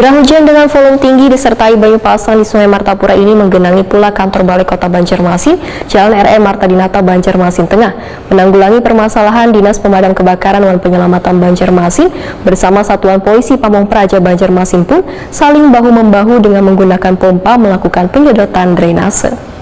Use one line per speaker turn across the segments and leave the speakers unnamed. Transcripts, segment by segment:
Curah hujan dengan volume tinggi disertai banyu pasang di Sungai Martapura ini menggenangi pula kantor Balai Kota Banjarmasin, Jalan RE Marta Dinata, Banjarmasin Tengah. Menanggulangi permasalahan, Dinas Pemadam Kebakaran dan Penyelamatan Banjarmasin bersama Satuan Polisi Pamong Praja Banjarmasin pun saling bahu-membahu dengan menggunakan pompa melakukan penyedotan drainase.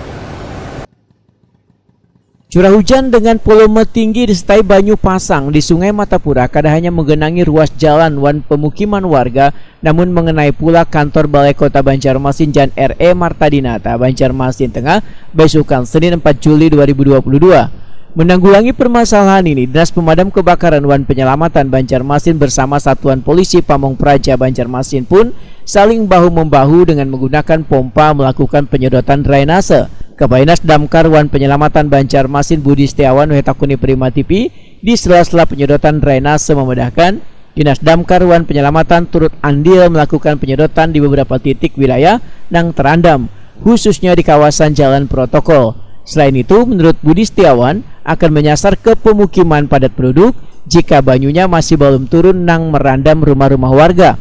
Curah hujan dengan volume tinggi disertai banyu pasang di Sungai Martapura kada hanya menggenangi ruas jalan wan pemukiman warga, namun mengenai pula kantor Balai Kota Banjarmasin Jalan RE Marta Dinata, Banjarmasin Tengah, besokan Senin 4 Juli 2022. Menanggulangi permasalahan ini, Dinas Pemadam Kebakaran dan Penyelamatan Banjarmasin bersama Satuan Polisi Pamong Praja Banjarmasin pun saling bahu-membahu dengan menggunakan pompa melakukan penyedotan drainase. Kabainas Damkar wan Penyelamatan Banjarmasin Budi Setiawan Wetakuni Prima TV di sela-sela penyedotan drainase memudahkan, Dinas Damkar wan Penyelamatan turut andil melakukan penyedotan di beberapa titik wilayah yang terendam, khususnya di kawasan jalan protokol. Selain itu, menurut Budi Setiawan akan menyasar ke pemukiman padat penduduk jika banyunya masih belum turun nang merendam rumah-rumah warga.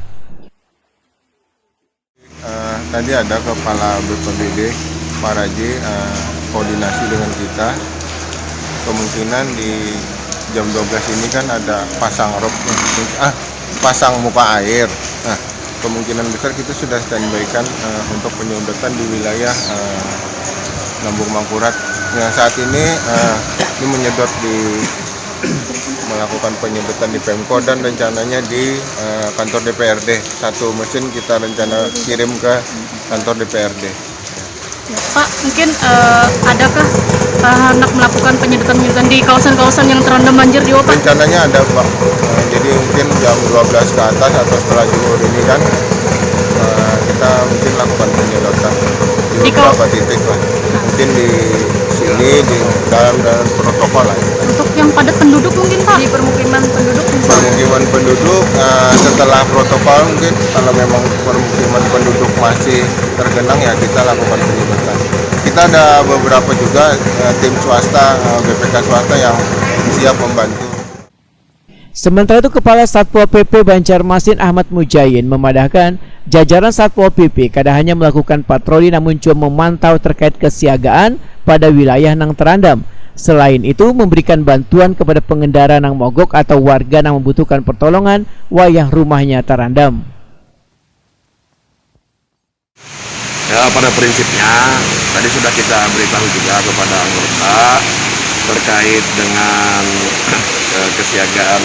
Tadi ada Kepala BPBD Pak Raji koordinasi dengan kita. Kemungkinan di jam 12 ini kan ada pasang pasang muka air. Nah, kemungkinan besar kita sudah standby-kan untuk penyedotan di wilayah Lambung Mangkurat. Yang saat ini menyedot melakukan penyedotan di Pemko dan rencananya di kantor DPRD. Satu mesin kita rencana kirim ke kantor DPRD.
Ya, Pak, mungkin adakah hendak melakukan penyedotan di kawasan-kawasan yang terendam banjir di Pak?
Rencananya ada, Pak. Jadi mungkin jam 12 ke atas atau setelah zuhur ini kan kita mungkin lakukan penyedotan di beberapa titik lah. Mungkin di sini di dalam protokol lah.
Untuk yang padat penduduk mungkin Pak? Di permukiman penduduk misalnya?
Permukiman penduduk setelah protokol mungkin kalau memang permukiman penduduk masih tergenang ya kita lakukan penyedotan. Kita ada beberapa juga tim swasta, BPK swasta yang siap membantu.
Sementara itu, Kepala Satpol PP Banjarmasin Ahmad Mujayin memadahkan jajaran Satpol PP kada hanya melakukan patroli namun juga memantau terkait kesiagaan pada wilayah yang terendam. Selain itu, memberikan bantuan kepada pengendara yang mogok atau warga yang membutuhkan pertolongan wayah rumahnya terendam.
Ya, pada prinsipnya tadi sudah kita beritahu juga kepada anggota terkait dengan kesiagaan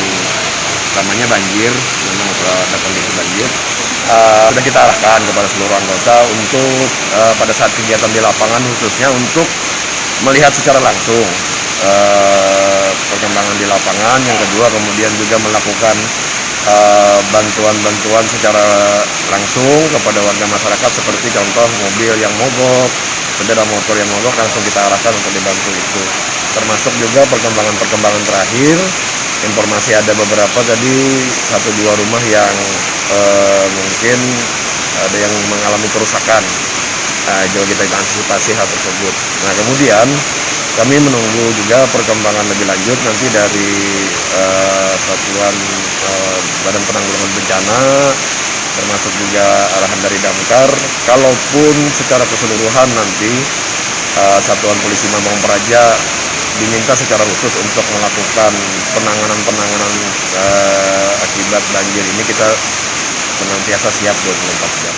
utamanya banjir, memang ada kondisi banjir. Sudah kita arahkan kepada seluruh anggota untuk pada saat kegiatan di lapangan khususnya untuk melihat secara langsung perkembangan di lapangan. Yang kedua, kemudian juga melakukan bantuan-bantuan secara langsung kepada warga masyarakat seperti contoh mobil yang mogok, sepeda motor yang mogok langsung kita arahkan untuk dibantu itu. Termasuk juga perkembangan terakhir, informasi ada beberapa tadi 1-2 rumah yang mungkin ada yang mengalami kerusakan. Juga kita antisipasi hal tersebut. Nah, kemudian kami menunggu juga perkembangan lebih lanjut nanti dari Satuan Badan Penanggulangan Bencana, termasuk juga arahan dari Damkar. Kalaupun secara keseluruhan nanti Satuan Polisi Pamong Praja diminta secara khusus untuk melakukan penanganan akibat banjir ini, kita senantiasa siap 24 jam.